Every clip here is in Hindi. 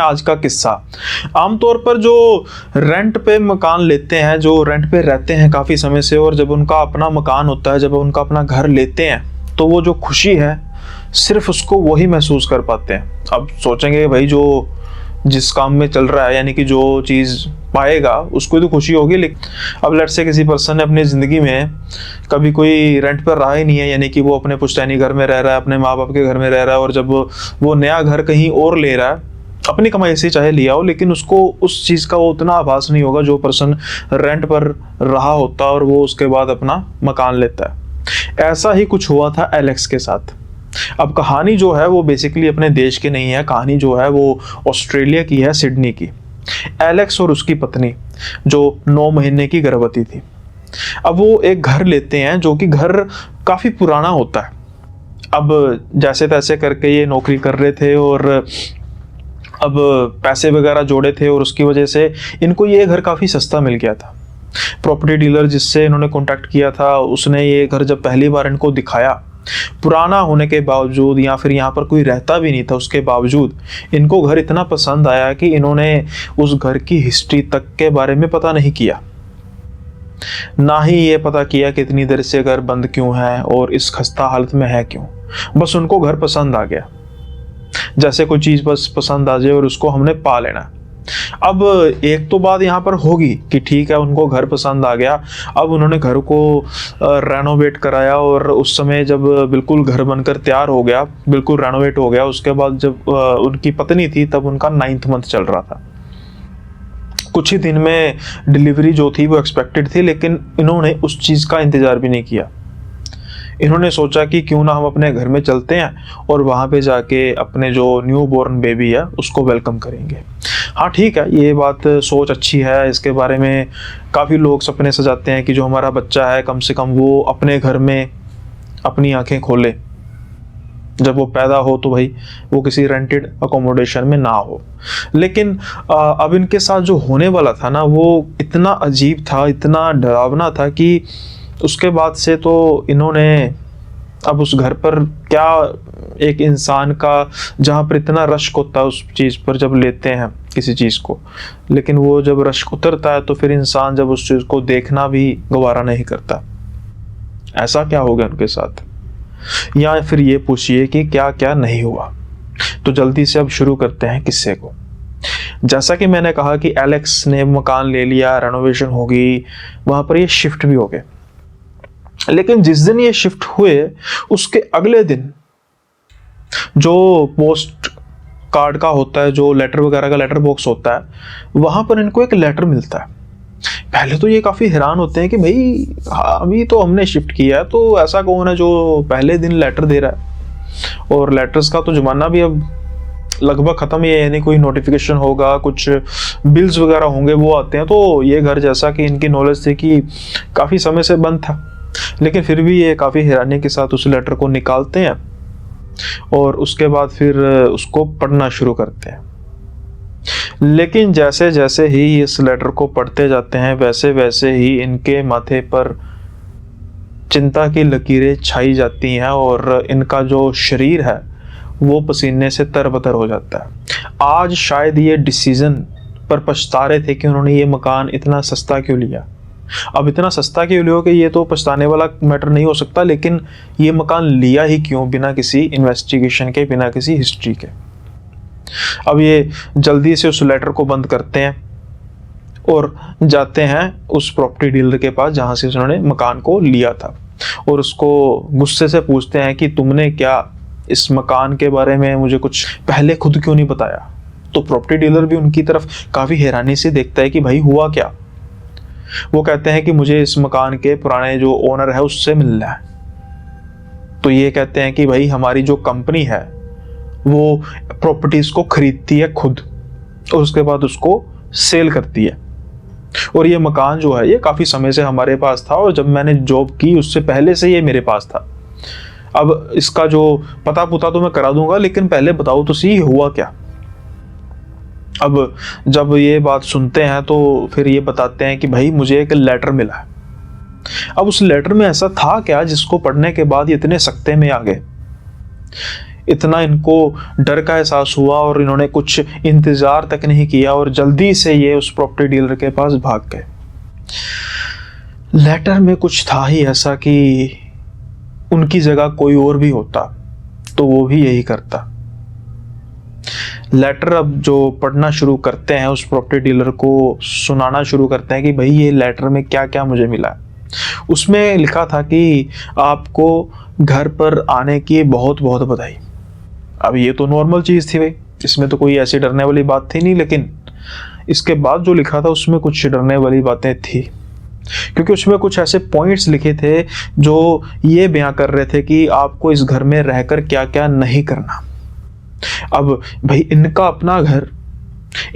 आज का किस्सा। आमतौर पर जो रेंट पे मकान लेते हैं, जो रेंट पे रहते हैं काफ़ी समय से, और जब उनका अपना मकान होता है, जब उनका अपना घर लेते हैं, तो वो जो खुशी है सिर्फ उसको वही महसूस कर पाते हैं। अब सोचेंगे भाई जो जिस काम में चल रहा है, यानी कि जो चीज़ पाएगा उसको तो खुशी होगी, लेकिन अब लेट्स से किसी पर्सन ने अपनी ज़िंदगी में कभी कोई रेंट पर रहा ही नहीं है, यानी कि वो अपने पुश्तैनी घर में रह रहा है, अपने माँ बाप के घर में रह रहा है, और जब वो नया घर कहीं और ले रहा है, अपनी कमाई से चाहे लिया हो, लेकिन उसको उस चीज़ का वो उतना आभास नहीं होगा जो पर्सन रेंट पर रहा होता और वो उसके बाद अपना मकान लेता है। ऐसा ही कुछ हुआ था एलेक्स के साथ। अब कहानी जो है वो बेसिकली अपने देश की नहीं है, कहानी जो है वो ऑस्ट्रेलिया की है, सिडनी की। एलेक्स और उसकी पत्नी जो 9 महीने की गर्भवती थी। अब वो एक घर लेते हैं जो कि घर काफ़ी पुराना होता है। अब जैसे तैसे करके ये नौकरी कर रहे थे और अब पैसे वगैरह जोड़े थे, और उसकी वजह से इनको ये घर काफ़ी सस्ता मिल गया था। प्रॉपर्टी डीलर जिससे इन्होंने कांटेक्ट किया था, उसने ये घर जब पहली बार इनको दिखाया, पुराना होने के बावजूद या फिर यहाँ पर कोई रहता भी नहीं था उसके बावजूद, इनको घर इतना पसंद आया कि इन्होंने उस घर की हिस्ट्री तक के बारे में पता नहीं किया, ना ही ये पता किया कि इतनी देर से घर बंद क्यों है और इस खस्ता हालत में है क्यों। बस उनको घर पसंद आ गया, जैसे कोई चीज़ बस पसंद आ जाए और उसको हमने पा लेना। अब एक तो बात यहाँ पर होगी कि ठीक है, उनको घर पसंद आ गया, अब उन्होंने घर को रेनोवेट कराया, और उस समय जब बिल्कुल घर बनकर तैयार हो गया, बिल्कुल रेनोवेट हो गया, उसके बाद जब उनकी पत्नी थी तब उनका 9th मंथ चल रहा था। कुछ ही दिन में डिलीवरी जो थी वो एक्सपेक्टेड थी, लेकिन इन्होंने उस चीज़ का इंतज़ार भी नहीं किया। इन्होंने सोचा कि क्यों ना हम अपने घर में चलते हैं और वहाँ पे जाके अपने जो न्यू बॉर्न बेबी है उसको वेलकम करेंगे। हाँ ठीक है, ये बात सोच अच्छी है, इसके बारे में काफ़ी लोग सपने सजाते हैं कि जो हमारा बच्चा है कम से कम वो अपने घर में अपनी आंखें खोले, जब वो पैदा हो तो भाई वो किसी रेंटेड अकोमोडेशन में ना हो। लेकिन अब इनके साथ जो होने वाला था ना, वो इतना अजीब था, इतना डरावना था कि उसके बाद से तो इन्होंने अब उस घर पर क्या, एक इंसान का जहाँ पर इतना रश्क होता है उस चीज़ पर जब लेते हैं किसी चीज़ को, लेकिन वो जब रश्क उतरता है तो फिर इंसान जब उस चीज़ को देखना भी गवारा नहीं करता। ऐसा क्या हो गया उनके साथ, या फिर ये पूछिए कि क्या क्या नहीं हुआ। तो जल्दी से अब शुरू करते हैं किस्से को। जैसा कि मैंने कहा कि एलेक्स ने मकान ले लिया, रेनोवेशन होगी, वहाँ पर ये शिफ्ट भी हो गए। लेकिन जिस दिन ये शिफ्ट हुए उसके अगले दिन जो पोस्ट कार्ड का होता है, जो लेटर वगैरह का लेटर बॉक्स होता है, वहां पर इनको एक लेटर मिलता है। पहले तो ये काफी हैरान होते हैं कि भाई अभी तो हमने शिफ्ट किया है, तो ऐसा कौन है जो पहले दिन लेटर दे रहा है। और लेटर्स का तो जमाना भी अब लगभग खत्म ही है, यानी कोई नोटिफिकेशन होगा, कुछ बिल्स वगैरह होंगे वो आते हैं। तो ये घर, जैसा कि इनकी नॉलेज थी कि काफी समय से बंद था, लेकिन फिर भी ये काफ़ी हैरानी के साथ उस लेटर को निकालते हैं और उसके बाद फिर उसको पढ़ना शुरू करते हैं। लेकिन जैसे जैसे ही इस लेटर को पढ़ते जाते हैं, वैसे वैसे ही इनके माथे पर चिंता की लकीरें छाई जाती हैं और इनका जो शरीर है वो पसीने से तरबतर हो जाता है। आज शायद ये डिसीजन पर पछता रहे थे कि उन्होंने ये मकान इतना सस्ता क्यों लिया। अब इतना सस्ता क्यों लिया कि ये तो पछताने वाला मैटर नहीं हो सकता, लेकिन ये मकान लिया ही क्यों बिना किसी इन्वेस्टिगेशन के, बिना किसी हिस्ट्री के। अब ये जल्दी से उस लेटर को बंद करते हैं और जाते हैं उस प्रॉपर्टी डीलर के पास जहां से उन्होंने मकान को लिया था, और उसको गुस्से से पूछते हैं कि तुमने क्या इस मकान के बारे में मुझे कुछ पहले खुद क्यों नहीं बताया। तो प्रॉपर्टी डीलर भी उनकी तरफ काफ़ी हैरानी से देखता है कि भाई हुआ क्या। वो कहते हैं कि मुझे इस मकान के पुराने जो ओनर है उससे मिलना है। तो ये कहते हैं कि भाई हमारी जो कंपनी है वो प्रॉपर्टीज को खरीदती है खुद और उसके बाद उसको सेल करती है, और ये मकान जो है ये काफ़ी समय से हमारे पास था, और जब मैंने जॉब की उससे पहले से ये मेरे पास था। अब इसका जो पता पुता तो मैं करा दूंगा, लेकिन पहले बताओ तो सही हुआ क्या। अब जब ये बात सुनते हैं तो फिर ये बताते हैं कि भाई मुझे एक लेटर मिला है। अब उस लेटर में ऐसा था क्या जिसको पढ़ने के बाद ये इतने सख्ते में आ गए। इतना इनको डर का एहसास हुआ और इन्होंने कुछ इंतज़ार तक नहीं किया और जल्दी से ये उस प्रॉपर्टी डीलर के पास भाग गए। लेटर में कुछ था ही ऐसा कि उनकी जगह कोई और भी होता तो वो भी यही करता। लेटर अब जो पढ़ना शुरू करते हैं, उस प्रॉपर्टी डीलर को सुनाना शुरू करते हैं कि भाई ये लेटर में क्या क्या मुझे मिला। उसमें लिखा था कि आपको घर पर आने की बहुत बहुत बधाई। अब ये तो नॉर्मल चीज़ थी भाई, इसमें तो कोई ऐसी डरने वाली बात थी नहीं, लेकिन इसके बाद जो लिखा था उसमें कुछ डरने वाली बातें थी, क्योंकि उसमें कुछ ऐसे पॉइंट्स लिखे थे जो ये बयां कर रहे थे कि आपको इस घर में रहकर क्या क्या नहीं करना। अब भाई इनका अपना घर,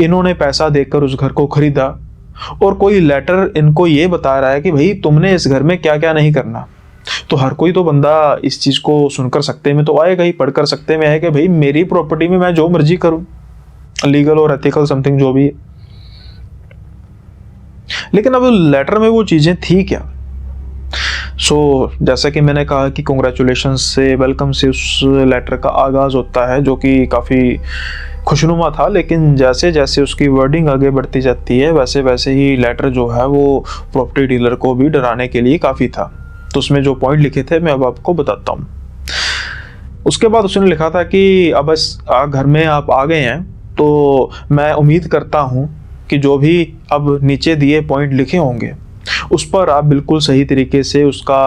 इन्होंने पैसा देकर उस घर को खरीदा और कोई लेटर इनको ये बता रहा है कि भाई तुमने इस घर में क्या क्या नहीं करना। तो हर कोई तो बंदा इस चीज को सुनकर सकते में तो आएगा ही, पढ़कर सकते में है कि भाई मेरी प्रॉपर्टी में मैं जो मर्जी करूं, लीगल और एथिकल समथिंग जो भी है। लेकिन अब लेटर में वो चीजें थी क्या? जैसा कि मैंने कहा कि कांग्रेचुलेशन से, वेलकम से उस लेटर का आगाज होता है, जो कि काफ़ी खुशनुमा था। लेकिन जैसे जैसे उसकी वर्डिंग आगे बढ़ती जाती है वैसे वैसे ही लेटर जो है वो प्रॉपर्टी डीलर को भी डराने के लिए काफ़ी था। तो उसमें जो पॉइंट लिखे थे मैं अब आपको बताता हूँ। उसके बाद उसने लिखा था कि अब इस घर में आप आ गए हैं तो मैं उम्मीद करता हूँ कि जो भी अब नीचे दिए पॉइंट लिखे होंगे उस पर आप बिल्कुल सही तरीके से उसका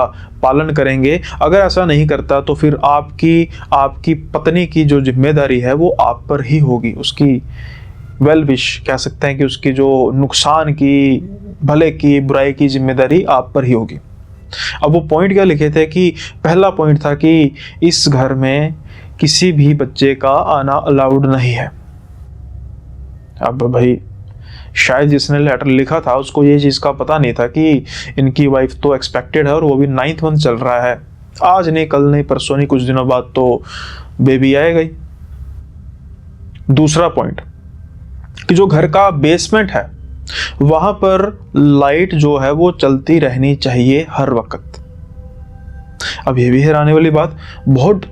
पालन करेंगे। अगर ऐसा नहीं करता तो फिर आपकी पत्नी की जो जिम्मेदारी है वो आप पर ही होगी। उसकी वेल विश कह सकते हैं कि उसकी जो नुकसान की, भले की, बुराई की जिम्मेदारी आप पर ही होगी। अब वो पॉइंट क्या लिखे थे कि पहला पॉइंट था कि इस घर में किसी भी बच्चे का आना अलाउड नहीं है। अब भाई शायद जिसने लेटर लिखा था उसको ये चीज़ का पता नहीं था कि इनकी वाइफ तो एक्सपेक्टेड है और वो भी 9th मंथ चल रहा है। आज नहीं, कल नहीं, परसों नहीं, कुछ दिनों बाद तो बेबी आएगा ही। दूसरा पॉइंट कि जो घर का बेसमेंट है वहां पर लाइट जो है वो चलती रहनी चाहिए हर वक्त। अब ये भी हैरानी वाली बात, बहुत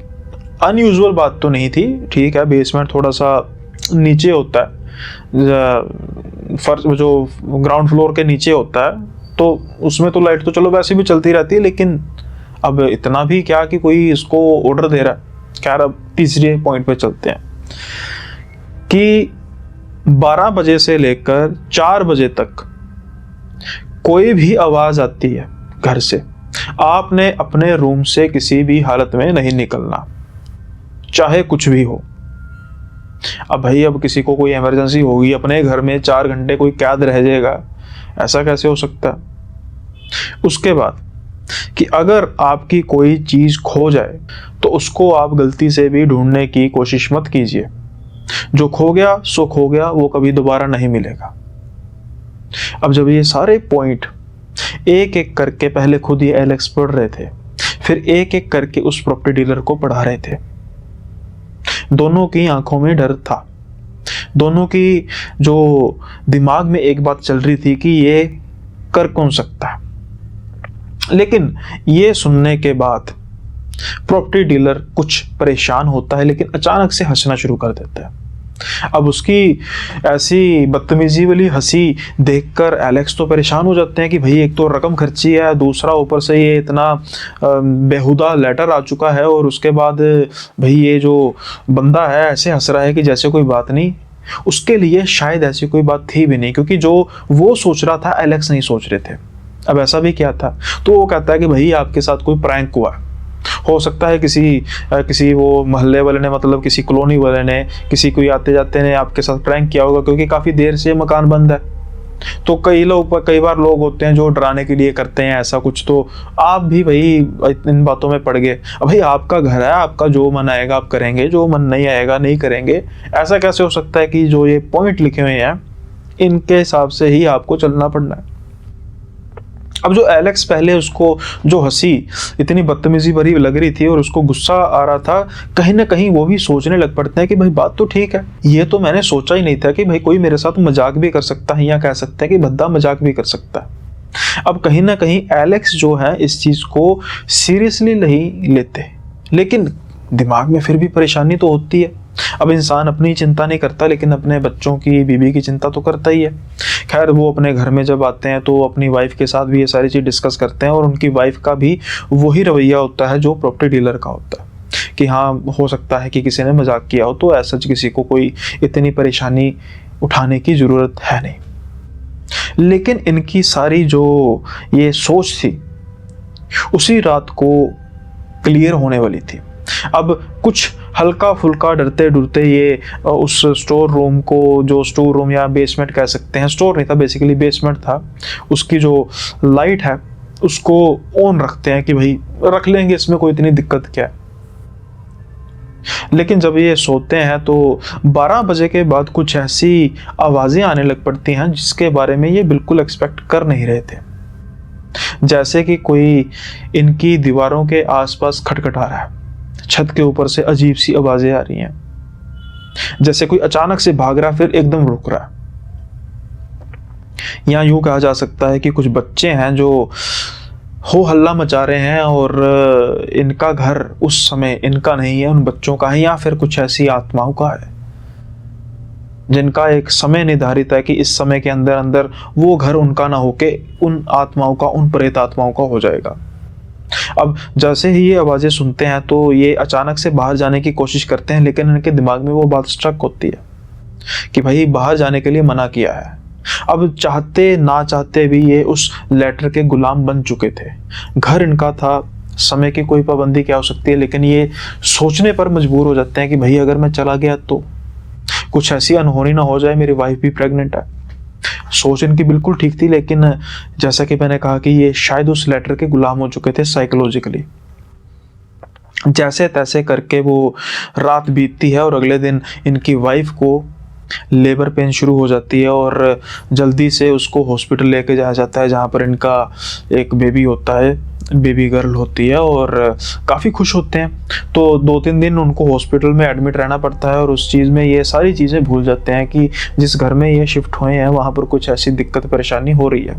अनयूजुअल बात तो नहीं थी। ठीक है, बेसमेंट थोड़ा सा नीचे होता है, फर्श जो ग्राउंड फ्लोर के नीचे होता है, तो उसमें तो लाइट तो चलो वैसे भी चलती रहती है, लेकिन अब इतना भी क्या कि कोई इसको ऑर्डर दे रहा है। खैर अब तीसरे पॉइंट पे चलते हैं कि 12 बजे से लेकर 4 बजे तक कोई भी आवाज आती है घर से, आपने अपने रूम से किसी भी हालत में नहीं निकलना, चाहे कुछ भी हो। अब भाई अब किसी को कोई इमरजेंसी होगी, अपने घर में 4 घंटे कोई कैद रह जाएगा, ऐसा कैसे हो सकता है? उसके बाद कि अगर आपकी कोई चीज खो जाए तो उसको आप गलती से भी ढूंढने की कोशिश मत कीजिए। जो खो गया सो खो गया, वो कभी दोबारा नहीं मिलेगा। अब जब ये सारे पॉइंट एक एक करके पहले खुद ये एलेक्स पढ़ रहे थे, फिर एक एक करके उस प्रॉपर्टी डीलर को पढ़ा रहे थे, दोनों की आंखों में डर था। दोनों की जो दिमाग में एक बात चल रही थी कि ये कर कौन सकता है। लेकिन ये सुनने के बाद प्रॉपर्टी डीलर कुछ परेशान होता है, लेकिन अचानक से हंसना शुरू कर देता है। अब उसकी ऐसी बदतमीजी वाली हंसी देखकर एलेक्स तो परेशान हो जाते हैं कि भाई एक तो रकम खर्ची है, दूसरा ऊपर से ये इतना बेहुदा लेटर आ चुका है, और उसके बाद भाई ये जो बंदा है ऐसे हंस रहा है कि जैसे कोई बात नहीं। उसके लिए शायद ऐसी कोई बात थी भी नहीं, क्योंकि जो वो सोच रहा था एलेक्स नहीं सोच रहे थे। अब ऐसा भी क्या था, तो वो कहता है कि भाई आपके साथ कोई प्रैंक हुआ, हो सकता है किसी वो मोहल्ले वाले ने, मतलब किसी कॉलोनी वाले ने, किसी कोई आते जाते ने आपके साथ प्रैंक किया होगा, क्योंकि काफ़ी देर से मकान बंद है। तो कई बार लोग होते हैं जो डराने के लिए करते हैं ऐसा कुछ, तो आप भी भाई इन बातों में पड़ गए। अब भाई आपका घर है, आपका जो मन आएगा आप करेंगे, जो मन नहीं आएगा नहीं करेंगे। ऐसा कैसे हो सकता है कि जो ये पॉइंट लिखे हुए हैं इनके हिसाब से ही आपको चलना पड़ना है। अब जो एलेक्स पहले उसको जो हंसी इतनी बदतमीजी भरी लग रही थी और उसको गुस्सा आ रहा था, कहीं ना कहीं वो भी सोचने लग पड़ते हैं कि भाई बात तो ठीक है, ये तो मैंने सोचा ही नहीं था कि भाई कोई मेरे साथ मजाक भी कर सकता है, या कह सकते हैं कि भद्दा मजाक भी कर सकता है। अब कहीं ना कहीं एलेक्स जो है इस चीज को सीरियसली नहीं लेते, लेकिन दिमाग में फिर भी परेशानी तो होती है। अब इंसान अपनी चिंता नहीं करता लेकिन अपने बच्चों की, बीवी की चिंता तो करता ही है। खैर वो अपने घर में जब आते हैं तो अपनी वाइफ के साथ भी ये सारी चीज़ डिस्कस करते हैं और उनकी वाइफ का भी वही रवैया होता है जो प्रॉपर्टी डीलर का होता है कि हाँ हो सकता है कि किसी ने मजाक किया हो, तो ऐसा किसी को कोई इतनी परेशानी उठाने की ज़रूरत है नहीं। लेकिन इनकी सारी जो ये सोच थी उसी रात को क्लियर होने वाली थी। अब कुछ हल्का फुल्का डरते डरते ये उस स्टोर रूम को, जो स्टोर रूम या बेसमेंट कह सकते हैं, स्टोर नहीं था बेसिकली बेसमेंट था, उसकी जो लाइट है उसको ऑन रखते हैं कि भाई रख लेंगे, इसमें कोई इतनी दिक्कत क्या है। लेकिन जब ये सोते हैं तो 12 बजे के बाद कुछ ऐसी आवाज़ें आने लग पड़ती हैं जिसके बारे में ये बिल्कुल एक्सपेक्ट कर नहीं रहे थे। जैसे कि कोई इनकी दीवारों के आसपास खटखटा रहा है, छत के ऊपर से अजीब सी आवाजें आ रही हैं, जैसे कोई अचानक से भाग रहा फिर एकदम रुक रहा है। या यूं कहा जा सकता है कि कुछ बच्चे हैं जो हो हल्ला मचा रहे हैं और इनका घर उस समय इनका नहीं है, उन बच्चों का है, या फिर कुछ ऐसी आत्माओं का है जिनका एक समय निर्धारित है कि इस समय के अंदर अंदर वो घर उनका ना होके उन आत्माओं का, उन प्रेत आत्माओं का हो जाएगा। अब जैसे ही ये आवाज़ें सुनते हैं तो ये अचानक से बाहर जाने की कोशिश करते हैं, लेकिन इनके दिमाग में वो बात स्ट्रक होती है कि भाई बाहर जाने के लिए मना किया है। अब चाहते ना चाहते भी ये उस लेटर के गुलाम बन चुके थे। घर इनका था, समय की कोई पाबंदी क्या हो सकती है, लेकिन ये सोचने पर मजबूर हो जाते हैं कि भाई अगर मैं चला गया तो कुछ ऐसी अनहोनी ना हो जाए, मेरी वाइफ भी प्रेग्नेंट है। सोच इनकी बिल्कुल ठीक थी, लेकिन जैसा कि मैंने कहा कि ये शायद उस लेटर के गुलाम हो चुके थे साइकोलॉजिकली। जैसे तैसे करके वो रात बीतती है और अगले दिन इनकी वाइफ को लेबर पेन शुरू हो जाती है और जल्दी से उसको हॉस्पिटल लेके जाया जाता है, जहाँ पर इनका एक बेबी होता है, बेबी गर्ल होती है, और काफ़ी खुश होते हैं। तो 2-3 दिन उनको हॉस्पिटल में एडमिट रहना पड़ता है और उस चीज़ में ये सारी चीज़ें भूल जाते हैं कि जिस घर में ये शिफ्ट हुए हैं वहाँ पर कुछ ऐसी दिक्कत परेशानी हो रही है।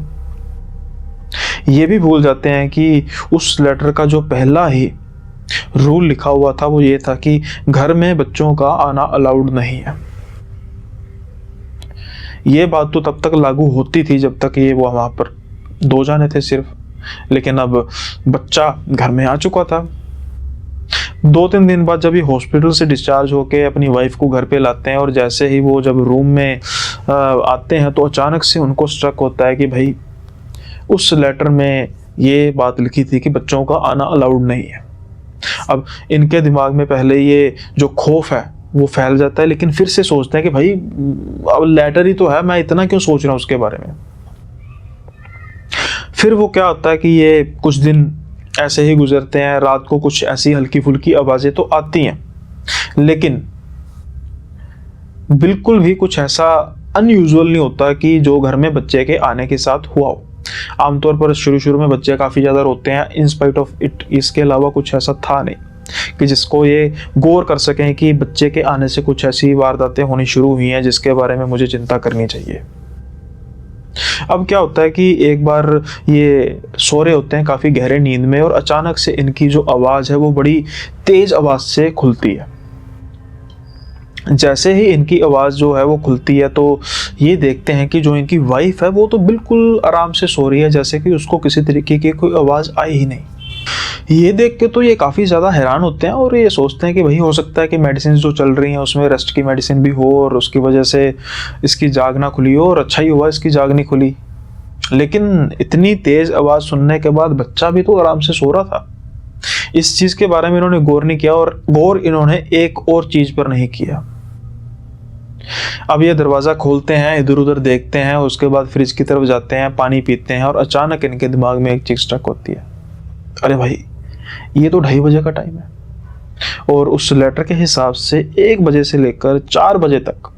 ये भी भूल जाते हैं कि उस लेटर का जो पहला ही रूल लिखा हुआ था वो ये था कि घर में बच्चों का आना अलाउड नहीं है। ये बात तो तब तक लागू होती थी जब तक ये वो वहाँ पर 2 जाने थे सिर्फ, लेकिन अब बच्चा घर में आ चुका था। 2-3 दिन बाद जब ये हॉस्पिटल से डिस्चार्ज होके अपनी वाइफ को घर पे लाते हैं और जैसे ही वो जब रूम में आते हैं तो अचानक से उनको स्ट्रक होता है कि भाई उस लेटर में ये बात लिखी थी कि बच्चों का आना अलाउड नहीं है। अब इनके दिमाग में पहले ये जो खौफ है वो फैल जाता है, लेकिन फिर से सोचते हैं कि भाई अब लेटर ही तो है, मैं इतना क्यों सोच रहा हूँ उसके बारे में। फिर वो क्या होता है कि ये कुछ दिन ऐसे ही गुजरते हैं। रात को कुछ ऐसी हल्की फुल्की आवाज़ें तो आती हैं, लेकिन बिल्कुल भी कुछ ऐसा अनयूजुअल नहीं होता कि जो घर में बच्चे के आने के साथ हुआ हो। आमतौर पर शुरू में बच्चे काफ़ी ज़्यादा रोते हैं, इन स्पाइट ऑफ इट। इसके अलावा कुछ ऐसा था नहीं कि जिसको ये गौर कर सकें कि बच्चे के आने से कुछ ऐसी वारदातें होनी शुरू हुई हैं जिसके बारे में मुझे चिंता करनी चाहिए। अब क्या होता है कि एक बार ये सो रहे होते हैं काफ़ी गहरे नींद में और अचानक से इनकी जो आवाज़ है वो बड़ी तेज आवाज़ से खुलती है। जैसे ही इनकी आवाज़ जो है वो खुलती है तो ये देखते हैं कि जो इनकी वाइफ है वो तो बिल्कुल आराम से सो रही है, जैसे कि उसको किसी तरीके की कोई आवाज़ आई ही नहीं। ये देख के तो ये काफ़ी ज़्यादा हैरान होते हैं और ये सोचते हैं कि भाई हो सकता है कि मेडिसिन जो चल रही हैं उसमें रेस्ट की मेडिसिन भी हो और उसकी वजह से इसकी जाग ना खुली हो, और अच्छा ही हुआ इसकी जाग नहीं खुली। लेकिन इतनी तेज़ आवाज़ सुनने के बाद बच्चा भी तो आराम से सो रहा था। इस चीज़ के बारे में इन्होंने गौर नहीं किया, और गौर इन्होंने एक और चीज़ पर नहीं किया। अब ये दरवाज़ा खोलते हैं, इधर उधर देखते हैं, उसके बाद फ्रिज की तरफ जाते हैं, पानी पीते हैं, और अचानक इनके दिमाग में एक चीज़ स्टक होती है। अरे भाई ये तो 2:30 बजे का टाइम है और उस लेटर के हिसाब से 1 बजे से लेकर 4 बजे तक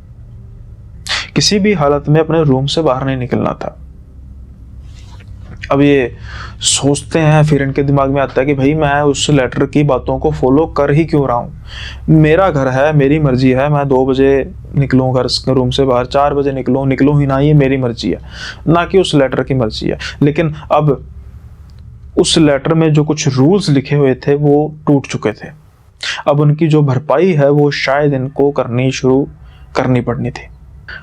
किसी भी हालत में अपने रूम से बाहर नहीं निकलना था। अब ये सोचते हैं, फिर इनके दिमाग में आता है कि भाई मैं उस लेटर की बातों को फॉलो कर ही क्यों रहा हूँ। मेरा घर है, मेरी मर्जी है, मैं 2 बजे निकलूँ घर रूम से बाहर, 4 बजे निकलूँ ही ना, ये मेरी मर्जी है, ना कि उस लेटर की मर्जी है। लेकिन अब उस लेटर में जो कुछ रूल्स लिखे हुए थे वो टूट चुके थे। अब उनकी जो भरपाई है वो शायद इनको करनी पड़नी थी।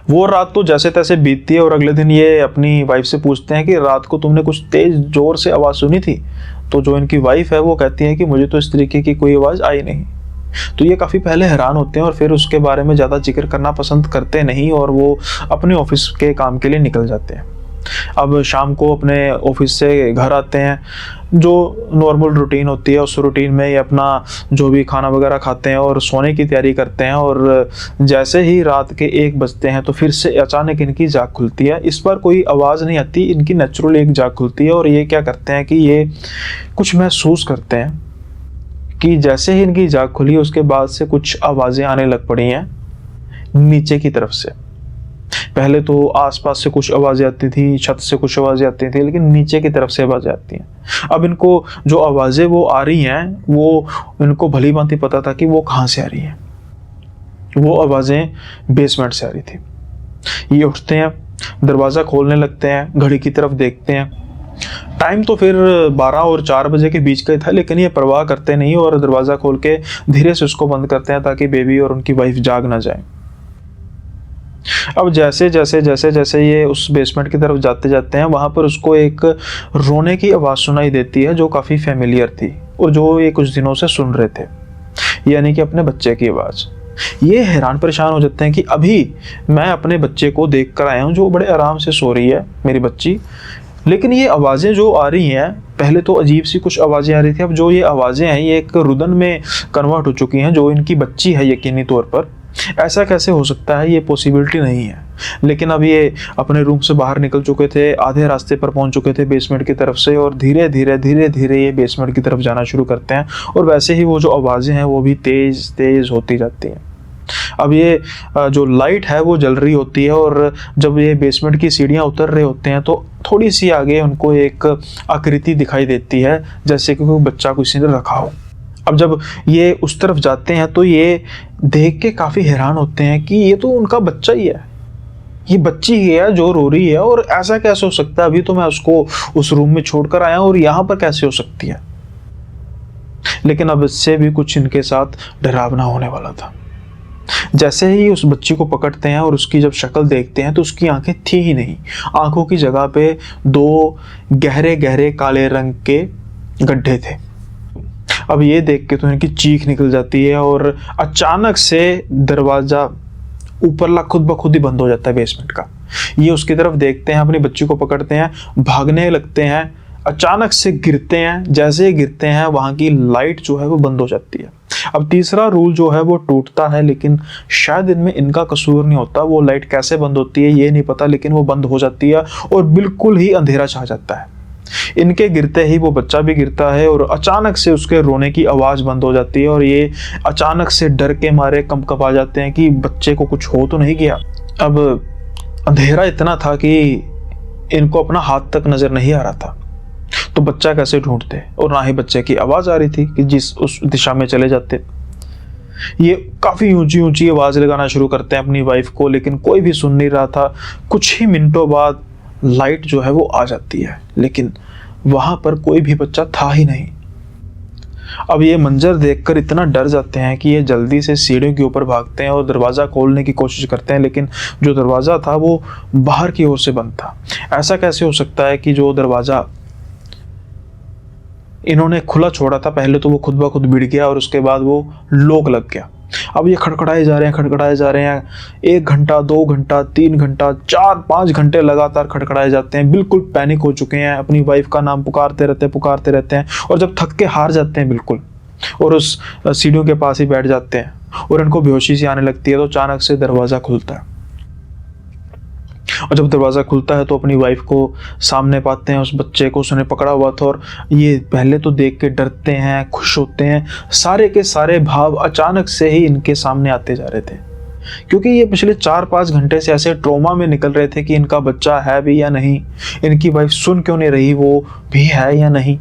वो रात तो जैसे तैसे बीतती है और अगले दिन ये अपनी वाइफ से पूछते हैं कि रात को तुमने कुछ तेज जोर से आवाज़ सुनी थी? तो जो इनकी वाइफ है वो कहती है कि मुझे तो इस तरीके की कोई आवाज़ आई नहीं। तो ये काफ़ी पहले हैरान होते हैं और फिर उसके बारे में ज़्यादा जिक्र करना पसंद करते नहीं और वो अपने ऑफिस के काम के लिए निकल जाते हैं। अब शाम को अपने ऑफिस से घर आते हैं, जो नॉर्मल रूटीन होती है उस रूटीन में ये अपना जो भी खाना वगैरह खाते हैं और सोने की तैयारी करते हैं। और जैसे ही रात के 1 बजते हैं तो फिर से अचानक इनकी जाग खुलती है। इस बार कोई आवाज़ नहीं आती, इनकी नेचुरल एक जाग खुलती है और ये क्या करते हैं कि ये कुछ महसूस करते हैं कि जैसे ही इनकी जाग खुली उसके बाद से कुछ आवाज़ें आने लग पड़ी हैं नीचे की तरफ से। पहले तो आसपास से कुछ आवाज़ें आती थी, छत से कुछ आवाज़ें आती थी, लेकिन नीचे की तरफ से आवाज़ें आती हैं। अब इनको जो आवाज़ें वो आ रही हैं वो इनको भली भांति पता था कि वो कहाँ से आ रही हैं। वो आवाज़ें बेसमेंट से आ रही थी। ये उठते हैं, दरवाज़ा खोलने लगते हैं, घड़ी की तरफ देखते हैं। टाइम तो फिर 12 और 4 बजे के बीच का ही था, लेकिन ये परवाह करते नहीं और दरवाज़ा खोल के धीरे से उसको बंद करते हैं ताकि बेबी और उनकी वाइफ जाग ना जाए। अब जैसे जैसे ये उस बेसमेंट की तरफ जाते जाते हैं वहाँ पर उसको एक रोने की आवाज़ सुनाई देती है जो काफ़ी फेमिलियर थी और जो ये कुछ दिनों से सुन रहे थे, यानी कि अपने बच्चे की आवाज़। ये हैरान परेशान हो जाते हैं कि अभी मैं अपने बच्चे को देख कर आया हूँ जो बड़े आराम से सो रही है मेरी बच्ची, लेकिन ये आवाज़ें जो आ रही हैं, पहले तो अजीब सी कुछ आवाज़ें आ रही थी, अब जो ये आवाज़ें हैं ये एक रुदन में कन्वर्ट हो चुकी हैं जो इनकी बच्ची है यकीनी तौर पर। ऐसा कैसे हो सकता है, ये पॉसिबिलिटी नहीं है। लेकिन अब ये अपने रूम से बाहर निकल चुके थे, आधे रास्ते पर पहुंच चुके थे बेसमेंट की तरफ से और धीरे धीरे ये बेसमेंट की तरफ जाना शुरू करते हैं और वैसे ही वो जो आवाज़ें हैं वो भी तेज़ होती जाती हैं। अब ये जो लाइट है वो जल रही होती है और जब ये बेसमेंट की सीढ़ियाँ उतर रहे होते हैं तो थोड़ी सी आगे उनको एक आकृति दिखाई देती है जैसे कि कोई बच्चा किसी ने रखा हो। अब जब ये उस तरफ जाते हैं तो ये देख के काफ़ी हैरान होते हैं कि ये तो उनका बच्चा ही है, ये बच्ची ही है जो रो रही है और ऐसा कैसे हो सकता है, अभी तो मैं उसको उस रूम में छोड़कर आया हूँ और यहाँ पर कैसे हो सकती है। लेकिन अब इससे भी कुछ इनके साथ डरावना होने वाला था। जैसे ही उस बच्ची को पकड़ते हैं और उसकी जब शक्ल देखते हैं तो उसकी आंखें थी ही नहीं, आंखों की जगह पे 2 गहरे काले रंग के गड्ढे थे। अब ये देख के तो इनकी चीख निकल जाती है और अचानक से दरवाज़ा ऊपरला खुद ब खुद ही बंद हो जाता है बेसमेंट का। ये उसकी तरफ देखते हैं, अपनी बच्ची को पकड़ते हैं, भागने लगते हैं, अचानक से गिरते हैं। जैसे ही गिरते हैं वहाँ की लाइट जो है वो बंद हो जाती है। अब तीसरा रूल जो है वो टूटता है, लेकिन शायद इनमें इनका कसूर नहीं होता। वो लाइट कैसे बंद होती है ये नहीं पता, लेकिन वो बंद हो जाती है और बिल्कुल ही अंधेरा छा जाता है। इनके गिरते ही वो बच्चा भी गिरता है और अचानक से उसके रोने की आवाज़ बंद हो जाती है और ये अचानक से डर के मारे कंपकपा जाते हैं कि बच्चे को कुछ हो तो नहीं गया। अब अंधेरा इतना था कि इनको अपना हाथ तक नज़र नहीं आ रहा था, तो बच्चा कैसे ढूंढते और ना ही बच्चे की आवाज़ आ रही थी कि जिस उस दिशा में चले जाते। ये काफ़ी ऊंची आवाज़ लगाना शुरू करते हैं अपनी वाइफ को, लेकिन कोई भी सुन नहीं रहा था। कुछ ही मिनटों बाद लाइट जो है वो आ जाती है, लेकिन वहां पर कोई भी बच्चा था ही नहीं। अब ये मंजर देखकर इतना डर जाते हैं कि ये जल्दी से सीढ़ियों के ऊपर भागते हैं और दरवाज़ा खोलने की कोशिश करते हैं, लेकिन जो दरवाज़ा था वो बाहर की ओर से बंद था। ऐसा कैसे हो सकता है कि जो दरवाज़ा इन्होंने खुला छोड़ा था पहले तो वो खुद ब खुद भिड़ गया और उसके बाद वो लॉक लग गया। अब ये खड़खड़ाए जा रहे हैं 1 घंटा, 2 घंटा, 3 घंटा, 4-5 घंटे लगातार खड़खड़ाए जाते हैं। बिल्कुल पैनिक हो चुके हैं, अपनी वाइफ का नाम पुकारते रहते हैं और जब थक के हार जाते हैं बिल्कुल और उस सीढ़ियों के पास ही बैठ जाते हैं और इनको बेहोशी सी आने लगती है, तो अचानक से दरवाज़ा खुलता है और जब दरवाज़ा खुलता है तो अपनी वाइफ को सामने पाते हैं, उस बच्चे को उसने पकड़ा हुआ था और ये पहले तो देख के डरते हैं, खुश होते हैं। सारे के सारे भाव अचानक से ही इनके सामने आते जा रहे थे, क्योंकि ये पिछले 4-5 घंटे से ऐसे ट्रॉमा में निकल रहे थे कि इनका बच्चा है भी या नहीं, इनकी वाइफ सुन क्यों नहीं रही, वो भी है या नहीं।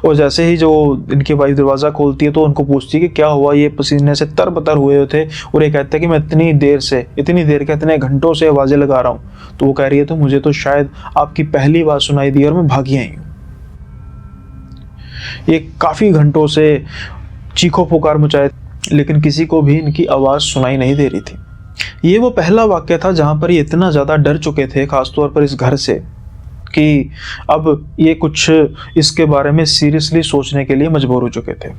और जैसे ही जो इनकी वाइफ दरवाज़ा खोलती है तो उनको पूछती है कि क्या हुआ। ये पसीने से तरबतर हुए थे और ये कहते हैं कि मैं इतनी देर के इतने घंटों से आवाज़ें लगा रहा हूँ। तो वो कह रही है तो मुझे तो शायद आपकी पहली आवाज़ सुनाई दी और मैं भागी आई हूँ। ये काफ़ी घंटों से चीखों पुकार मचाए, लेकिन किसी को भी इनकी आवाज़ सुनाई नहीं दे रही थी। ये वो पहला वाक़या था जहाँ पर ये इतना ज़्यादा डर चुके थे, ख़ासतौर पर इस घर से, कि अब ये कुछ इसके बारे में सीरियसली सोचने के लिए मजबूर हो चुके थे।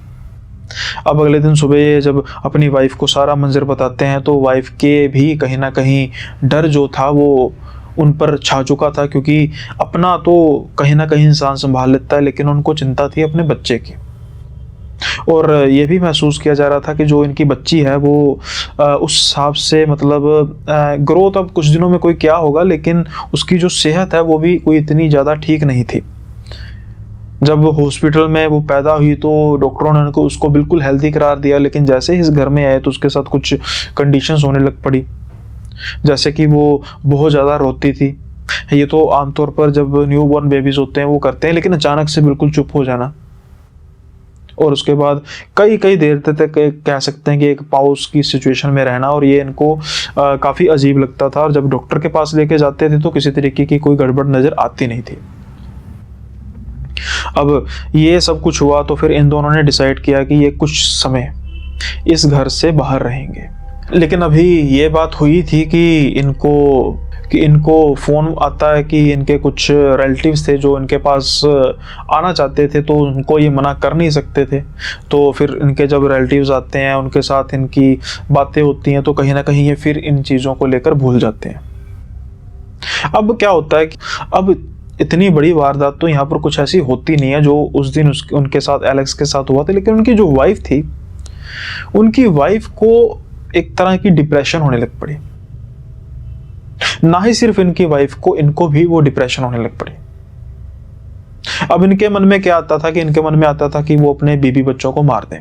अब अगले दिन सुबह ये जब अपनी वाइफ को सारा मंजर बताते हैं तो वाइफ के भी कहीं ना कहीं डर जो था वो उन पर छा चुका था, क्योंकि अपना तो कहीं ना कहीं इंसान संभाल लेता है, लेकिन उनको चिंता थी अपने बच्चे की। और ये भी महसूस किया जा रहा था कि जो इनकी बच्ची है वो उस हिसाब से, मतलब ग्रोथ अब कुछ दिनों में कोई क्या होगा, लेकिन उसकी जो सेहत है वो भी कोई इतनी ज़्यादा ठीक नहीं थी। जब हॉस्पिटल में वो पैदा हुई तो डॉक्टरों ने उनको उसको बिल्कुल हेल्दी करार दिया, लेकिन जैसे ही इस घर में आए तो उसके साथ कुछ कंडीशंस होने लग पड़ी, जैसे कि वो बहुत ज़्यादा रोती थी। ये तो आमतौर पर जब न्यू बॉर्न बेबीज होते हैं वो करते हैं, लेकिन अचानक से बिल्कुल चुप हो जाना, और उसके बाद कई कई देर तक कह सकते हैं कि एक पाउस की सिचुएशन में रहना, और ये इनको काफ़ी अजीब लगता था। और जब डॉक्टर के पास लेके जाते थे तो किसी तरीके की कोई गड़बड़ नज़र आती नहीं थी। अब ये सब कुछ हुआ तो फिर इन दोनों ने डिसाइड किया कि ये कुछ समय इस घर से बाहर रहेंगे। लेकिन अभी ये बात हुई थी कि इनको फ़ोन आता है कि इनके कुछ रिलेटिव्स थे जो इनके पास आना चाहते थे, तो उनको ये मना कर नहीं सकते थे। तो फिर इनके जब रिलेटिव्स आते हैं, उनके साथ इनकी बातें होती हैं, तो कहीं ना कहीं ये फिर इन चीज़ों को लेकर भूल जाते हैं। अब क्या होता है कि अब इतनी बड़ी वारदात तो यहाँ पर कुछ ऐसी होती नहीं है जो उस दिन उनके साथ, एलेक्स के साथ हुआ था, लेकिन उनकी जो वाइफ थी, उनकी वाइफ को एक तरह की डिप्रेशन होने लग पड़ी। ना ही सिर्फ इनकी वाइफ को, इनको भी वो डिप्रेशन होने लग पड़ी। अब इनके मन में क्या आता था कि इनके मन में आता था कि वो अपने बीवी बच्चों को मार दें।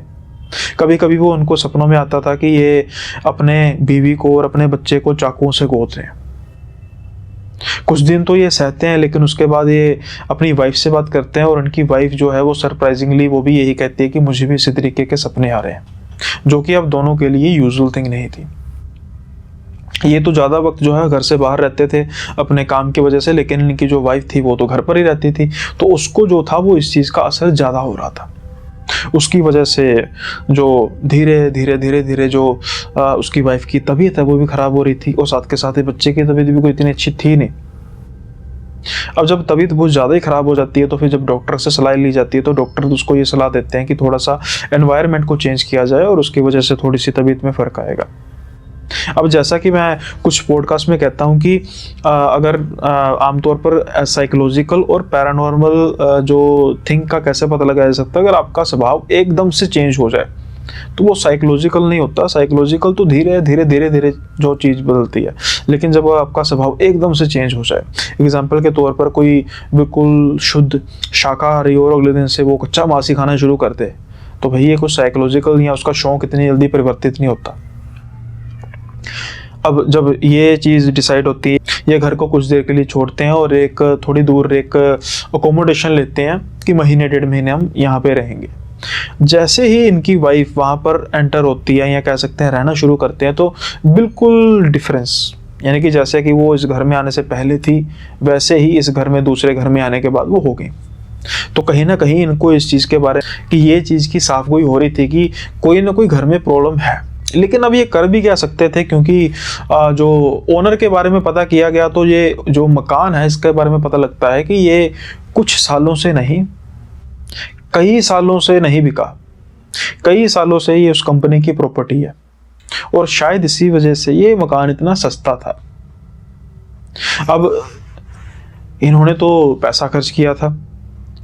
कभी कभी वो उनको सपनों में आता था कि ये अपने बीवी को और अपने बच्चे को चाकुओं से गोद रहे हैं। कुछ दिन तो ये सहते हैं, लेकिन उसके बाद ये अपनी वाइफ से बात करते हैं, और उनकी वाइफ जो है वो सरप्राइजिंगली वो भी यही कहती है कि मुझे भी इसी तरीके के सपने आ रहे हैं, जो कि अब दोनों के लिए यूजुअल थिंग नहीं थी। ये तो ज़्यादा वक्त जो है घर से बाहर रहते थे अपने काम की वजह से, लेकिन इनकी जो वाइफ थी वो तो घर पर ही रहती थी, तो उसको जो था वो इस चीज़ का असर ज़्यादा हो रहा था। उसकी वजह से जो धीरे धीरे जो उसकी वाइफ की तबीयत है वो भी ख़राब हो रही थी, और साथ के साथ ही बच्चे की तबीयत भी कोई इतनी अच्छी थी नहीं। अब जब तबीयत बहुत ज़्यादा ही ख़राब हो जाती है तो फिर जब डॉक्टर से सलाह ली जाती है तो डॉक्टर उसको ये सलाह देते हैं कि थोड़ा सा एनवायरनमेंट को चेंज किया जाए, और उसकी वजह से थोड़ी सी तबीयत में फ़र्क आएगा। अब जैसा कि मैं कुछ पॉडकास्ट में कहता हूं कि अगर आमतौर पर साइकोलॉजिकल और पैरानॉर्मल जो थिंग का कैसे पता लगाया जा सकता है, अगर आपका स्वभाव एकदम से चेंज हो जाए तो वो साइकोलॉजिकल नहीं होता। साइकोलॉजिकल तो धीरे धीरे जो चीज़ बदलती है, लेकिन जब आपका स्वभाव एकदम से चेंज हो जाए, एग्जाम्पल के तौर पर कोई बिल्कुल शुद्ध शाकाहारी और अगले दिन से वो कच्चा मांस खाना शुरू कर दे, तो भाई ये कुछ साइकोलॉजिकल या उसका शौक इतनी जल्दी परिवर्तित नहीं होता। अब जब ये चीज़ डिसाइड होती है, ये घर को कुछ देर के लिए छोड़ते हैं और एक थोड़ी दूर एक अकोमोडेशन लेते हैं कि महीने डेढ़ महीने हम यहाँ पे रहेंगे। जैसे ही इनकी वाइफ वहाँ पर एंटर होती है, या कह सकते हैं रहना शुरू करते हैं, तो बिल्कुल डिफरेंस, यानी कि जैसे कि वो इस घर में आने से पहले थी वैसे ही इस घर में, दूसरे घर में आने के बाद वो हो गई। तो कहीं ना कहीं इनको इस चीज़ के बारे में कि ये चीज़ की साफ गोई हो रही थी कि कोई ना कोई घर में प्रॉब्लम है। लेकिन अब ये कर भी क्या सकते थे, क्योंकि जो ओनर के बारे में पता किया गया तो ये जो मकान है इसके बारे में पता लगता है कि ये कुछ सालों से नहीं, कई सालों से नहीं बिका, कई सालों से ये उस कंपनी की प्रॉपर्टी है, और शायद इसी वजह से ये मकान इतना सस्ता था। अब इन्होंने तो पैसा खर्च किया था,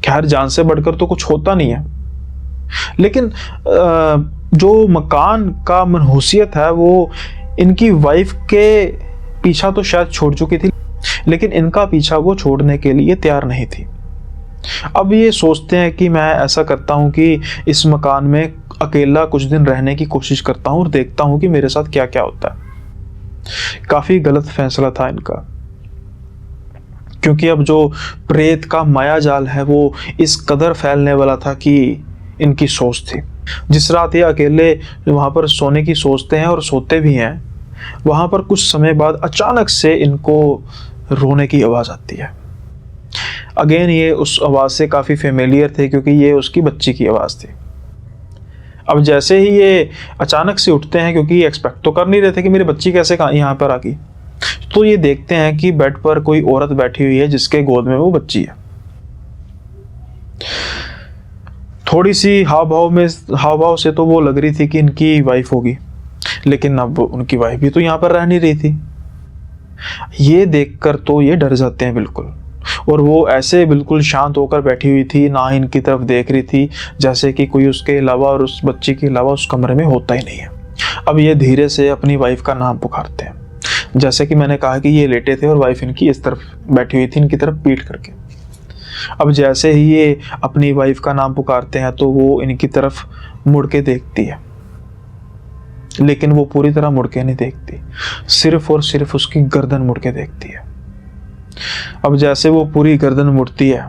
खैर जान से बढ़कर तो कुछ होता नहीं है, लेकिन जो मकान का मनहूसियत है वो इनकी वाइफ के पीछा तो शायद छोड़ चुकी थी, लेकिन इनका पीछा वो छोड़ने के लिए तैयार नहीं थी। अब ये सोचते हैं कि मैं ऐसा करता हूँ कि इस मकान में अकेला कुछ दिन रहने की कोशिश करता हूँ और देखता हूँ कि मेरे साथ क्या क्या होता है। काफ़ी गलत फैसला था इनका, क्योंकि अब जो प्रेत का माया जाल है वो इस कदर फैलने वाला था कि इनकी सोच थी। जिस रात ये अकेले वहाँ पर सोने की सोचते हैं और सोते भी हैं, वहाँ पर कुछ समय बाद अचानक से इनको रोने की आवाज़ आती है। अगेन ये उस आवाज़ से काफ़ी फेमिलियर थे, क्योंकि ये उसकी बच्ची की आवाज़ थी। अब जैसे ही ये अचानक से उठते हैं, क्योंकि एक्सपेक्ट तो कर नहीं रहे थे कि मेरी बच्ची कैसे यहाँ पर आ गई, तो ये देखते हैं कि बेड पर कोई औरत बैठी हुई है जिसके गोद में वो बच्ची है। थोड़ी सी हाव भाव से तो वो लग रही थी कि इनकी वाइफ होगी, लेकिन अब उनकी वाइफ भी तो यहाँ पर रह नहीं रही थी। ये देखकर तो ये डर जाते हैं बिल्कुल, और वो ऐसे बिल्कुल शांत होकर बैठी हुई थी, ना ही इनकी तरफ देख रही थी, जैसे कि कोई उसके अलावा और उस बच्ची के अलावा उस कमरे में होता ही नहीं है। अब ये धीरे से अपनी वाइफ का नाम पुकारते हैं। जैसे कि मैंने कहा कि ये लेटे थे और वाइफ इनकी इस तरफ बैठी हुई थी, इनकी तरफ पीठ करके। अब जैसे ही ये अपनी वाइफ का नाम पुकारते हैं तो वो इनकी तरफ मुड़ के देखती है, लेकिन वो पूरी तरह मुड़ के नहीं देखती, सिर्फ और सिर्फ उसकी गर्दन मुड़ के देखती है। अब जैसे वो पूरी गर्दन मुड़ती है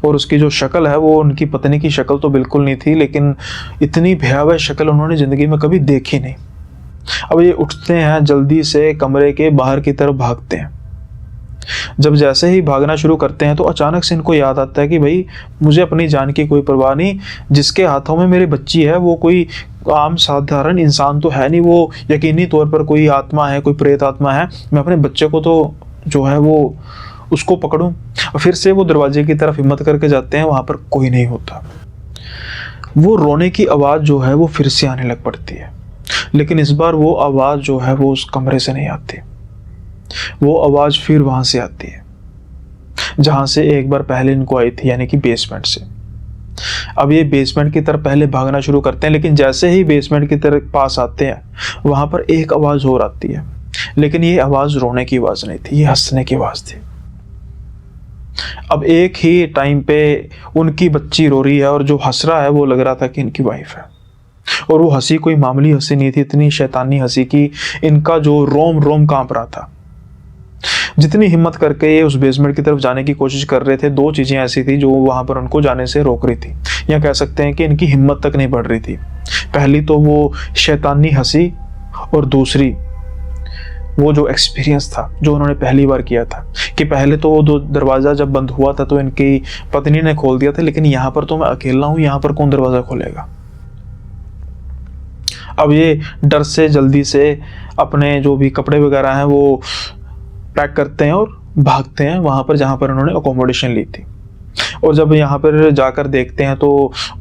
और उसकी जो शक्ल है वो उनकी पत्नी की शक्ल तो बिल्कुल नहीं थी, लेकिन इतनी भयावह शक्ल उन्होंने जिंदगी में कभी देखी नहीं। अब ये उठते हैं, जल्दी से कमरे के बाहर की तरफ भागते हैं। जब जैसे ही भागना शुरू करते हैं तो अचानक से इनको याद आता है कि भाई मुझे अपनी जान की कोई परवाह नहीं, जिसके हाथों में मेरी बच्ची है वो कोई आम साधारण इंसान तो है नहीं, वो यकीनी तौर पर कोई आत्मा है, कोई प्रेत आत्मा है। मैं अपने बच्चे को तो जो है वो उसको पकड़ूं। और फिर से वो दरवाजे की तरफ हिम्मत करके जाते हैं, वहां पर कोई नहीं होता। वो रोने की आवाज जो है वो फिर से आने लग पड़ती है, लेकिन इस बार वो आवाज जो है वो उस कमरे से नहीं आती, वो आवाज फिर वहां से आती है जहां से एक बार पहले इनको आई थी, यानी कि बेसमेंट से। अब ये बेसमेंट की तरफ पहले भागना शुरू करते हैं, लेकिन जैसे ही बेसमेंट की तरफ पास आते हैं वहां पर एक आवाज और आती है, लेकिन ये आवाज रोने की आवाज नहीं थी, ये हंसने की आवाज थी। अब एक ही टाइम पे उनकी बच्ची रो रही है और जो हंस रहा है वो लग रहा था कि इनकी वाइफ है, और वो हंसी कोई मामूली हंसी नहीं थी, इतनी शैतानी हंसी कि इनका जो रोम रोम कांप रहा था। जितनी हिम्मत करके ये उस बेसमेंट की तरफ जाने की कोशिश कर रहे थे, दो चीजें ऐसी थी जो वहां पर उनको जाने से रोक रही थी, या कह सकते हैं कि इनकी हिम्मत तक नहीं बढ़ रही थी। पहली तो वो शैतानी हंसी, और दूसरी वो जो एक्सपीरियंस था जो उन्होंने पहली बार किया था, कि पहले तो वो दरवाजा जब बंद हुआ था तो इनकी पत्नी ने खोल दिया था, लेकिन यहाँ पर तो मैं अकेला हूं, यहाँ पर कौन दरवाजा खोलेगा। अब ये डर से जल्दी से अपने जो भी कपड़े वगैरह हैं वो पैक करते हैं और भागते हैं वहां पर जहां पर उन्होंने अकोमोडेशन ली थी। और जब यहाँ पर जाकर देखते हैं तो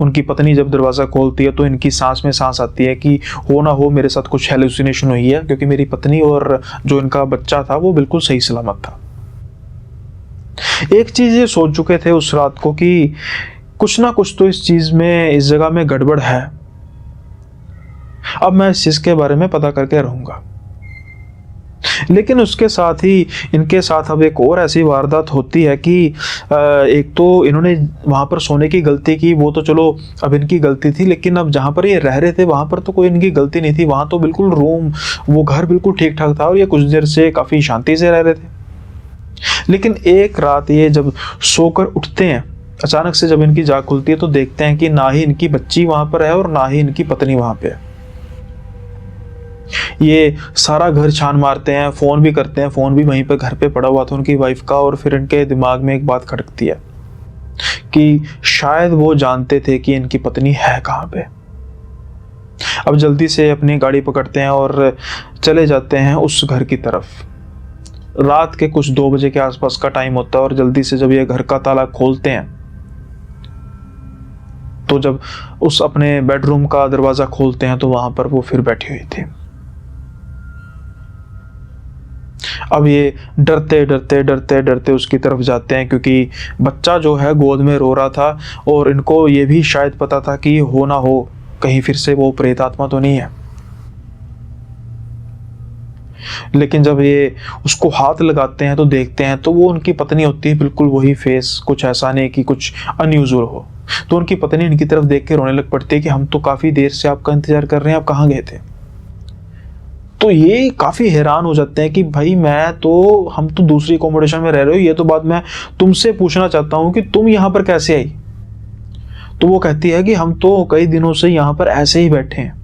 उनकी पत्नी जब दरवाज़ा खोलती है तो इनकी सांस में सांस आती है कि हो ना हो मेरे साथ कुछ हेलुसिनेशन हुई है, क्योंकि मेरी पत्नी और जो इनका बच्चा था वो बिल्कुल सही सलामत था। एक चीज़ ये सोच चुके थे उस रात को कि कुछ ना कुछ तो इस चीज़ में, इस जगह में गड़बड़ है। अब मैं इस चीज़ के बारे में पता करके रहूँगा। लेकिन उसके साथ ही इनके साथ अब एक और ऐसी वारदात होती है कि एक तो इन्होंने वहां पर सोने की गलती की, वो तो चलो अब इनकी गलती थी, लेकिन अब जहां पर ये रह रहे थे वहां पर तो कोई इनकी गलती नहीं थी। वहां तो बिल्कुल रूम, वो घर बिल्कुल ठीक ठाक था और ये कुछ देर से काफी शांति से रह रहे थे। लेकिन एक रात ये जब सोकर उठते हैं, अचानक से जब इनकी जाग खुलती है तो देखते हैं कि ना ही इनकी बच्ची वहां पर है और ना ही इनकी पत्नी वहां पे है। ये सारा घर छान मारते हैं, फोन भी करते हैं, फोन भी वहीं पे घर पे पड़ा हुआ था उनकी वाइफ का, और फिर इनके दिमाग में एक बात खटकती है कि शायद वो जानते थे कि इनकी पत्नी है कहाँ पे। अब जल्दी से अपनी गाड़ी पकड़ते हैं और चले जाते हैं उस घर की तरफ। रात के कुछ 2 बजे के आसपास का टाइम होता है, और जल्दी से जब ये घर का ताला खोलते हैं तो जब उस अपने बेडरूम का दरवाजा खोलते हैं तो वहां पर वो फिर बैठी हुई थी। अब ये डरते डरते डरते डरते उसकी तरफ जाते हैं, क्योंकि बच्चा जो है गोद में रो रहा था, और इनको ये भी शायद पता था कि हो ना हो कहीं फिर से वो प्रेत आत्मा तो नहीं है। लेकिन जब ये उसको हाथ लगाते हैं तो देखते हैं तो वो उनकी पत्नी होती है, बिल्कुल वही फेस, कुछ ऐसा नहीं कि कुछ अनयूजुअल हो। तो उनकी पत्नी इनकी तरफ देख के रोने लग पड़ती है कि हम तो काफी देर से आपका इंतजार कर रहे हैं, आप कहाँ गए थे। तो ये काफी हैरान हो जाते हैं कि भाई हम तो दूसरी अकोमोडेशन में रह रहे हो, ये तो बात मैं तुमसे पूछना चाहता हूँ कि तुम यहाँ पर कैसे आई। तो वो कहती है कि हम तो कई दिनों से यहाँ पर ऐसे ही बैठे हैं,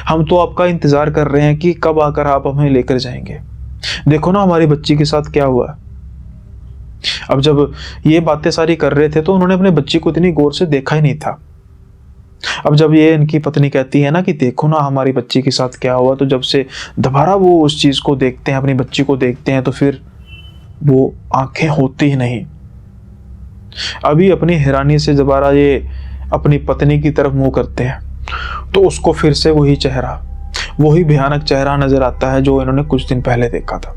हम तो आपका इंतजार कर रहे हैं कि कब आकर आप हमें लेकर जाएंगे, देखो ना हमारी बच्ची के साथ क्या हुआ। अब जब ये बातें सारी कर रहे थे तो उन्होंने अपने बच्ची को इतनी गौर से देखा ही नहीं था, अब जब ये इनकी पत्नी कहती है ना कि देखो ना हमारी बच्ची के साथ क्या हुआ, तो जब से दोबारा वो उस चीज़ को देखते हैं, अपनी बच्ची को देखते हैं, तो फिर वो आंखें होती ही नहीं। अभी अपनी हैरानी से दोबारा ये अपनी पत्नी की तरफ मुंह करते हैं तो उसको फिर से वही चेहरा, वही भयानक चेहरा नजर आता है जो इन्होंने कुछ दिन पहले देखा था।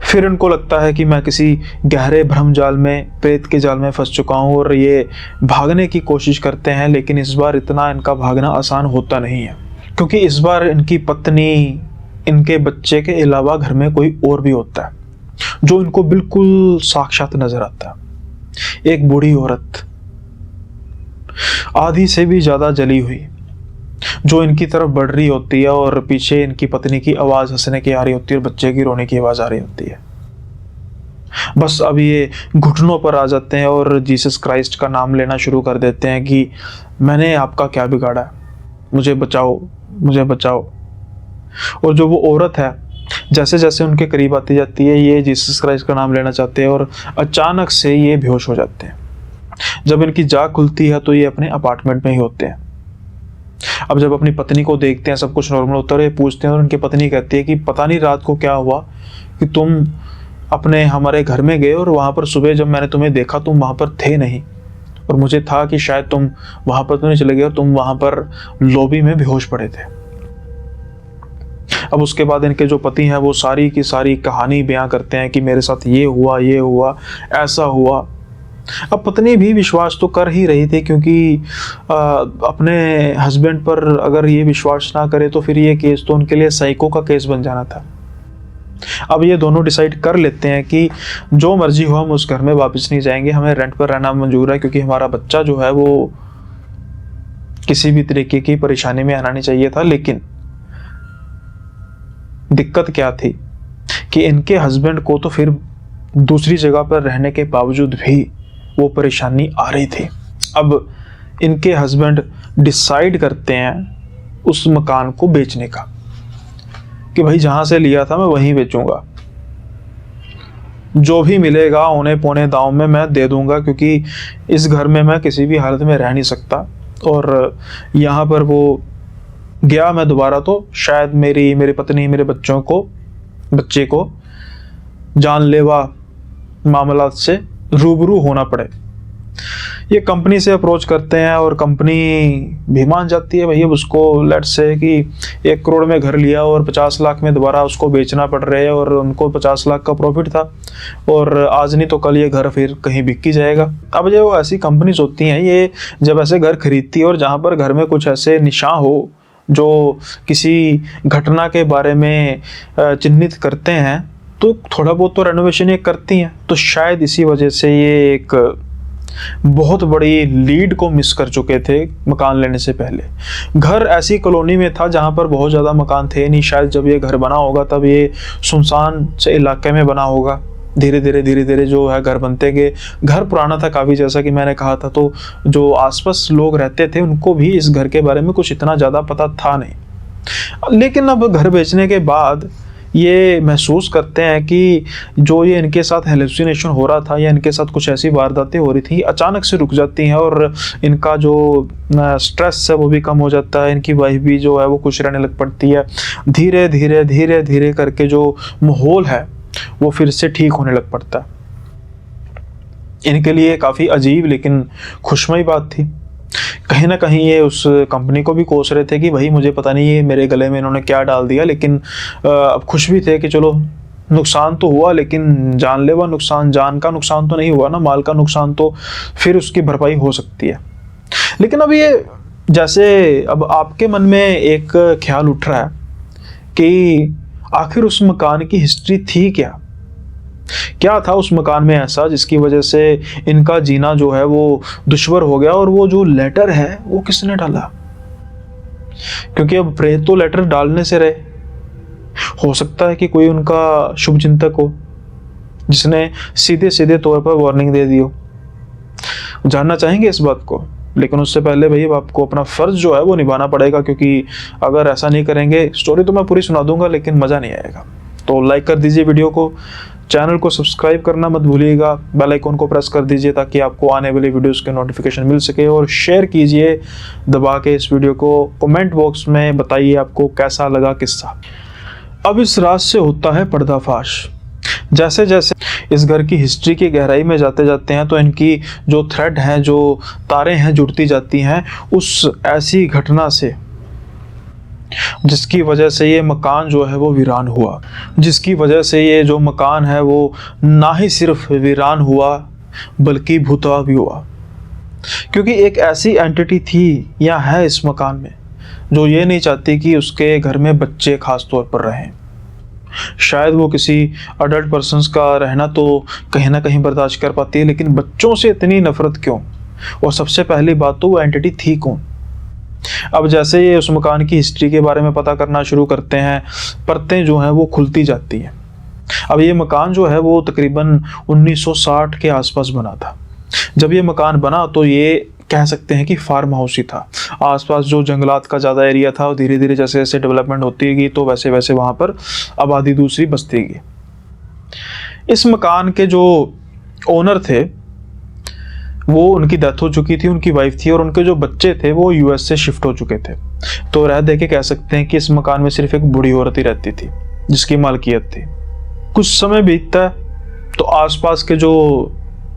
फिर इनको लगता है कि मैं किसी गहरे भ्रम जाल में, प्रेत के जाल में फंस चुका हूं, और ये भागने की कोशिश करते हैं। लेकिन इस बार इतना इनका भागना आसान होता नहीं है, क्योंकि इस बार इनकी पत्नी, इनके बच्चे के अलावा घर में कोई और भी होता है जो इनको बिल्कुल साक्षात नजर आता है। एक बूढ़ी औरत, आधी से भी ज्यादा जली हुई, जो इनकी तरफ बढ़ रही होती है, और पीछे इनकी पत्नी की आवाज हंसने की आ रही होती है और बच्चे की रोने की आवाज आ रही होती है। बस अब ये घुटनों पर आ जाते हैं और जीसस क्राइस्ट का नाम लेना शुरू कर देते हैं कि मैंने आपका क्या बिगाड़ा है, मुझे बचाओ, मुझे बचाओ। और जो वो औरत है, जैसे जैसे उनके करीब आती जाती है, ये जीसस क्राइस्ट का नाम लेना चाहते हैं और अचानक से ये बेहोश हो जाते हैं। जब इनकी जाग खुलती है तो ये अपने अपार्टमेंट में ही होते हैं। अब जब अपनी पत्नी को देखते हैं, सब कुछ नॉर्मल होता है, पूछते हैं और उनकी पत्नी कहती है कि पता नहीं रात को क्या हुआ कि तुम अपने हमारे घर में गए और वहाँ पर सुबह जब मैंने तुम्हें देखा तुम वहाँ पर थे नहीं, और मुझे था कि शायद तुम वहाँ पर तो नहीं चले गए और तुम वहाँ पर लॉबी में बेहोश पड़े थे। अब उसके बाद इनके जो पति हैं वो सारी की सारी कहानी बयां करते हैं कि मेरे साथ ये हुआ, ऐसा हुआ। अब पत्नी भी विश्वास तो कर ही रही थी, क्योंकि अपने हस्बैंड पर अगर ये विश्वास ना करे तो फिर ये केस तो उनके लिए साइको का केस बन जाना था। अब ये दोनों डिसाइड कर लेते हैं कि जो मर्जी हो हम उस घर में वापस नहीं जाएंगे, हमें रेंट पर रहना मंजूर है, क्योंकि हमारा बच्चा जो है वो किसी भी तरीके की परेशानी में आना नहीं चाहिए था। लेकिन दिक्कत क्या थी कि इनके हस्बैंड को तो फिर दूसरी जगह पर रहने के बावजूद भी वो परेशानी आ रही थी। अब इनके हस्बैंड डिसाइड करते हैं उस मकान को बेचने का, कि भाई जहां से लिया था मैं वहीं बेचूंगा, जो भी मिलेगा औने पौने दांव में मैं दे दूंगा, क्योंकि इस घर में मैं किसी भी हालत में रह नहीं सकता। और यहाँ पर वो गया मैं दोबारा तो शायद मेरी पत्नी, मेरे बच्चे को जानलेवा मामलात से रूबरू होना पड़े। ये कंपनी से अप्रोच करते हैं और कंपनी भी मान जाती है। भैया उसको लेट्स से कि 1 करोड़ में घर लिया और 50 लाख में दोबारा उसको बेचना पड़ रहा है, और उनको 50 लाख का प्रॉफिट था, और आज नहीं तो कल ये घर फिर कहीं बिक ही जाएगा। अब जो ऐसी कंपनीज होती हैं, ये जब ऐसे घर खरीदती है और जहाँ पर घर में कुछ ऐसे निशान हो जो किसी घटना के बारे में चिन्हित करते हैं, तो थोड़ा बहुत तो रेनोवेशन ये करती हैं। तो शायद इसी वजह से ये एक बहुत बड़ी लीड को मिस कर चुके थे मकान लेने से पहले। घर ऐसी कॉलोनी में था जहां पर बहुत ज़्यादा मकान थे नहीं। शायद जब ये घर बना होगा तब ये सुनसान से इलाके में बना होगा। धीरे धीरे जो है घर बनते गए। घर पुराना था काफ़ी, जैसा कि मैंने कहा था, तो जो आसपास लोग रहते थे उनको भी इस घर के बारे में कुछ इतना ज़्यादा पता था नहीं। लेकिन अब घर बेचने के बाद ये महसूस करते हैं कि जो ये इनके साथ हेलुसिनेशन हो रहा था या इनके साथ कुछ ऐसी वारदातें हो रही थी अचानक से रुक जाती हैं, और इनका जो स्ट्रेस है वो भी कम हो जाता है। इनकी वाइफ भी जो है वो खुश रहने लग पड़ती है। धीरे धीरे करके जो माहौल है वो फिर से ठीक होने लग पड़ता है। इनके लिए काफ़ी अजीब लेकिन खुशमयी बात थी। कहीं ना कहीं ये उस कंपनी को भी कोस रहे थे कि भाई मुझे पता नहीं ये मेरे गले में इन्होंने क्या डाल दिया, लेकिन अब खुश भी थे कि चलो नुकसान तो हुआ, लेकिन जानलेवा नुकसान, जान का नुकसान तो नहीं हुआ ना, माल का नुकसान तो फिर उसकी भरपाई हो सकती है। लेकिन अब ये जैसे अब आपके मन में एक ख्याल उठ रहा है कि आखिर उस मकान की हिस्ट्री थी क्या था उस मकान में ऐसा जिसकी वजह से इनका जीना जो है वो दुश्वार हो गया, और वो जो लेटर है वो किसने डाला? क्योंकि अब प्रेत तो लेटर डालने से रहे। हो सकता है कि कोई उनका शुभचिंतक हो जिसने सीधे तौर पर वार्निंग दे दी हो। जानना चाहेंगे इस बात को, लेकिन उससे पहले भैया आपको अपना फर्ज जो है वो निभाना पड़ेगा, क्योंकि अगर ऐसा नहीं करेंगे, स्टोरी तो मैं पूरी सुना दूंगा लेकिन मज़ा नहीं आएगा। तो लाइक कर दीजिए वीडियो को, चैनल को सब्सक्राइब करना मत भूलिएगा, बेल आइकन को प्रेस कर दीजिए ताकि आपको आने वाली वीडियोस के नोटिफिकेशन मिल सके, और शेयर कीजिए दबा के इस वीडियो को। कमेंट बॉक्स में बताइए आपको कैसा लगा किस्सा। अब इस राज से होता है पर्दाफाश। जैसे जैसे इस घर की हिस्ट्री की गहराई में जाते जाते हैं तो इनकी जो थ्रेड हैं, जो तारें हैं, जुड़ती जाती हैं उस ऐसी घटना से जिसकी वजह से ये मकान जो है वो वीरान हुआ, जिसकी वजह से ये जो मकान है वो ना ही सिर्फ वीरान हुआ बल्कि भूतवा भी हुआ। क्योंकि एक ऐसी एंटिटी थी या है इस मकान में जो ये नहीं चाहती कि उसके घर में बच्चे खास तौर पर रहें। शायद वो किसी अडल्ट पर्सन्स का रहना तो कहीं ना कहीं बर्दाश्त कर पाती है, लेकिन बच्चों से इतनी नफरत क्यों? और सबसे पहली बात तो वो एंटिटी थी कौन? अब जैसे ये उस मकान की हिस्ट्री के बारे में पता करना शुरू करते हैं, परतें जो हैं वो खुलती जाती हैं। अब ये मकान जो है वो तकरीबन 1960 के आसपास बना था। जब ये मकान बना तो ये कह सकते हैं कि फार्म हाउस ही था। आसपास जो जंगलात का ज़्यादा एरिया था, और धीरे धीरे जैसे जैसे डेवलपमेंट होती गई तो वैसे वैसे वहाँ पर आबादी दूसरी बसती गई। इस मकान के जो ओनर थे वो, उनकी डेथ हो चुकी थी, उनकी वाइफ थी, और उनके जो बच्चे थे वो यूएस से शिफ्ट हो चुके थे। तो रह दे के कह सकते हैं कि इस मकान में सिर्फ एक बूढ़ी औरत ही रहती थी जिसकी मालकियत थी। कुछ समय बीतता है तो आसपास के जो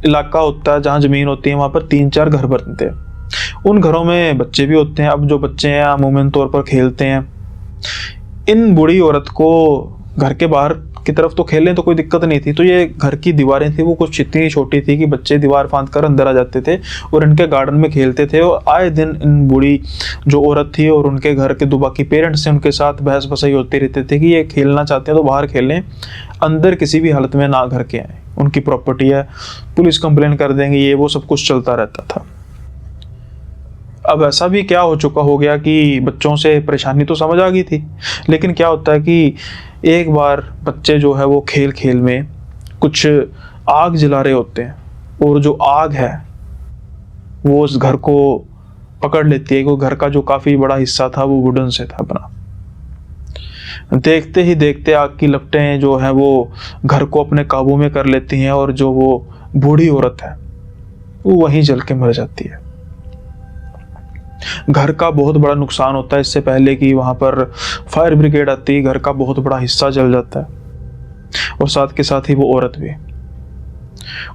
इलाका होता है, जहाँ ज़मीन होती है, वहाँ पर 3-4 घर बनते हैं। उन घरों में बच्चे भी होते हैं। अब जो बच्चे हैं अमूमन तौर पर खेलते हैं। इन बूढ़ी औरत को घर के बाहर की तरफ तो खेलने तो कोई दिक्कत नहीं थी, तो ये घर की दीवारें थी वो कुछ इतनी छोटी थी कि बच्चे दीवार फांद कर अंदर आ जाते थे और इनके गार्डन में खेलते थे। और आए दिन इन बूढ़ी जो औरत थी और उनके घर के दो बाकी पेरेंट्स हैं, उनके साथ बहस बसाई होती रहते थे कि ये खेलना चाहते हैं तो बाहर खेलें, अंदर किसी भी हालत में ना घर के आए, उनकी प्रॉपर्टी है, पुलिस कंप्लेन कर देंगे, ये वो सब कुछ चलता रहता था। अब ऐसा भी क्या हो गया कि बच्चों से परेशानी तो समझ आ गई थी, लेकिन क्या होता है कि एक बार बच्चे जो है वो खेल खेल में कुछ आग जला रहे होते हैं, और जो आग है वो उस घर को पकड़ लेती है। वो घर का जो काफ़ी बड़ा हिस्सा था वो वुडन से था बना। देखते ही देखते आग की लपटें जो है वो घर को अपने काबू में कर लेती हैं, और जो वो बूढ़ी औरत है वो वहीं जल के मर जाती है। घर का बहुत बड़ा नुकसान होता है। इससे पहले कि वहां पर फायर ब्रिगेड आती है, घर का बहुत बड़ा हिस्सा जल जाता है, और साथ के साथ ही वो औरत भी।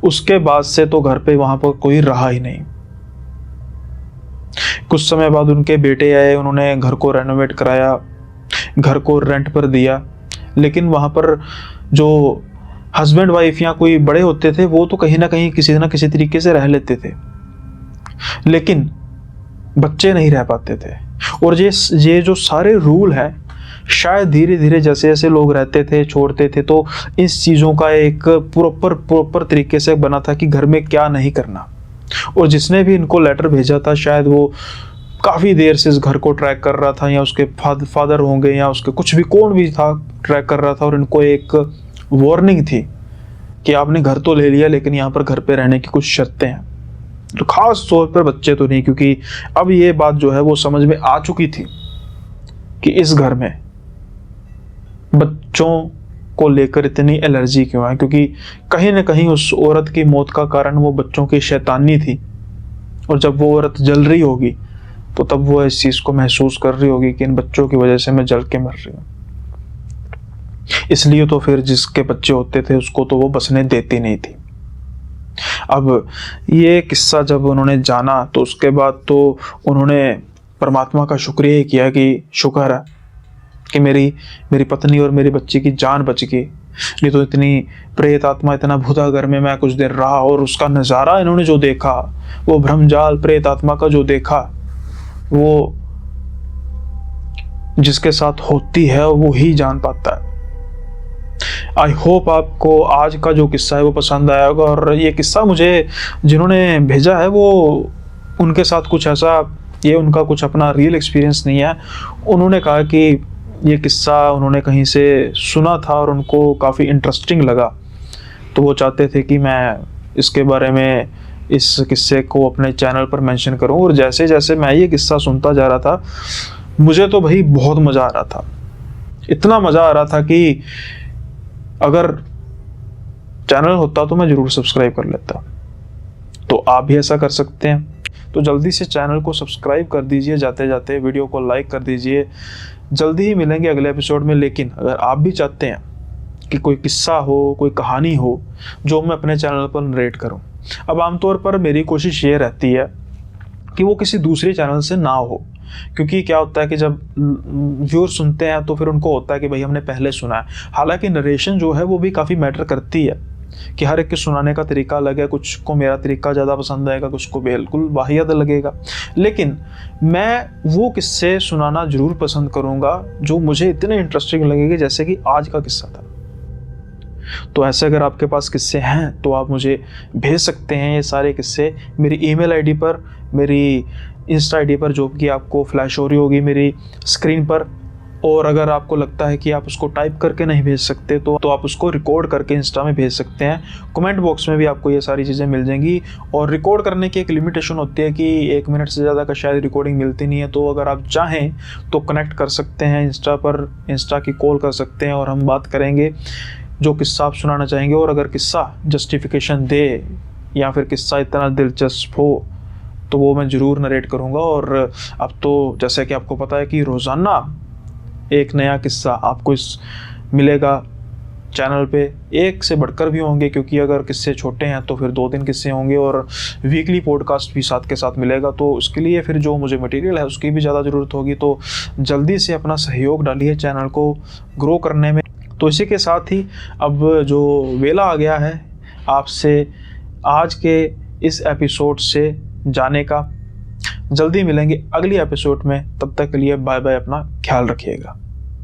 उसके बाद से तो घर पे वहां पर कोई रहा ही नहीं। कुछ समय बाद उनके बेटे आए, उन्होंने घर को रेनोवेट कराया, घर को रेंट पर दिया, लेकिन वहां पर जो हस्बैंड वाइफ या कोई बड़े होते थे वो तो कहीं ना कहीं किसी ना किसी तरीके से रह लेते थे, लेकिन बच्चे नहीं रह पाते थे। और ये जो सारे रूल हैं, शायद धीरे धीरे जैसे जैसे लोग रहते थे, छोड़ते थे, तो इस चीज़ों का एक प्रॉपर तरीके से बना था कि घर में क्या नहीं करना। और जिसने भी इनको लेटर भेजा था शायद वो काफ़ी देर से इस घर को ट्रैक कर रहा था, या उसके फादर होंगे या उसके कुछ भी, कौन भी था, ट्रैक कर रहा था। और इनको एक वार्निंग थी कि आपने घर तो ले लिया, लेकिन यहाँ पर घर पे रहने की कुछ शर्तें हैं। तो खास तौर पर बच्चे तो नहीं, क्योंकि अब ये बात जो है वो समझ में आ चुकी थी कि इस घर में बच्चों को लेकर इतनी एलर्जी क्यों है, क्योंकि कहीं ना कहीं उस औरत की मौत का कारण वो बच्चों की शैतानी थी। और जब वो औरत जल रही होगी तो तब वो इस चीज को महसूस कर रही होगी कि इन बच्चों की वजह से मैं जल के मर रही हूँ। इसलिए तो फिर जिसके बच्चे होते थे उसको तो वो बसने देती नहीं थी। अब ये किस्सा जब उन्होंने जाना तो उसके बाद तो उन्होंने परमात्मा का शुक्रिया ही किया कि शुक्र है कि मेरी पत्नी और मेरी बच्ची की जान बच गई, नहीं तो इतनी प्रेत आत्मा, इतना भूता घर में मैं कुछ देर रहा। और उसका नज़ारा इन्होंने जो देखा, वो भ्रमजाल प्रेत आत्मा का जो देखा, वो जिसके साथ होती है वो ही जान पाता है। आई होप आपको आज का जो किस्सा है वो पसंद आया होगा। और ये किस्सा मुझे जिन्होंने भेजा है वो, उनके साथ कुछ ऐसा, ये उनका कुछ अपना रियल एक्सपीरियंस नहीं है। उन्होंने कहा कि ये किस्सा उन्होंने कहीं से सुना था और उनको काफ़ी इंटरेस्टिंग लगा, तो वो चाहते थे कि मैं इसके बारे में, इस किस्से को अपने चैनल पर मेंशन करूं। और जैसे जैसे मैं ये किस्सा सुनता जा रहा था, मुझे तो भाई बहुत मज़ा आ रहा था। इतना मज़ा आ रहा था कि अगर चैनल होता तो मैं ज़रूर सब्सक्राइब कर लेता। तो आप भी ऐसा कर सकते हैं। तो जल्दी से चैनल को सब्सक्राइब कर दीजिए, जाते जाते वीडियो को लाइक कर दीजिए। जल्दी ही मिलेंगे अगले एपिसोड में। लेकिन अगर आप भी चाहते हैं कि कोई किस्सा हो, कोई कहानी हो जो मैं अपने चैनल पर नरेट करूं, अब आमतौर पर मेरी कोशिश ये रहती है कि वो किसी दूसरे चैनल से ना हो, क्योंकि क्या होता है कि जब व्यूअर सुनते हैं तो फिर उनको होता है कि भाई हमने पहले सुना है। हालांकि नरेशन जो है वो भी काफ़ी मैटर करती है कि हर एक के सुनाने का तरीका अलग है। कुछ को मेरा तरीका ज़्यादा पसंद आएगा, कुछ को बिल्कुल वाहियात लगेगा। लेकिन मैं वो किस्से सुनाना ज़रूर पसंद करूँगा जो मुझे इतने इंटरेस्टिंग लगेंगे, जैसे कि आज का किस्सा था। तो ऐसे अगर आपके पास किस्से हैं तो आप मुझे भेज सकते हैं ये सारे किस्से मेरी ईमेल आईडी पर, मेरी इंस्टा आईडी पर, जो कि आपको फ्लैश हो रही होगी मेरी स्क्रीन पर। और अगर आपको लगता है कि आप उसको टाइप करके नहीं भेज सकते तो आप उसको रिकॉर्ड करके इंस्टा में भेज सकते हैं। कमेंट बॉक्स में भी आपको ये सारी चीज़ें मिल जाएंगी। और रिकॉर्ड करने की एक लिमिटेशन होती है कि 1 मिनट से ज़्यादा का शायद रिकॉर्डिंग मिलती नहीं है। तो अगर आप चाहें तो कनेक्ट कर सकते हैं इंस्टा पर, इंस्टा की कॉल कर सकते हैं और हम बात करेंगे जो किस्सा आप सुनाना चाहेंगे। और अगर किस्सा जस्टिफिकेशन दे या फिर किस्सा इतना दिलचस्प हो तो वो मैं ज़रूर नरेट करूँगा। और अब तो जैसे कि आपको पता है कि रोज़ाना एक नया किस्सा आपको मिलेगा चैनल पे, एक से बढ़कर भी होंगे, क्योंकि अगर किस्से छोटे हैं तो फिर 2-3 किस्से होंगे। और वीकली पॉडकास्ट भी साथ के साथ मिलेगा। तो उसके लिए फिर जो मुझे मटेरियल है उसकी भी ज़्यादा ज़रूरत होगी। तो जल्दी से अपना सहयोग डालिए चैनल को ग्रो करने में। तो इसी के साथ ही अब जो वेला आ गया है आपसे आज के इस एपिसोड से जाने का। जल्दी मिलेंगे अगली एपिसोड में, तब तक के लिए बाय बाय, अपना ख्याल रखिएगा।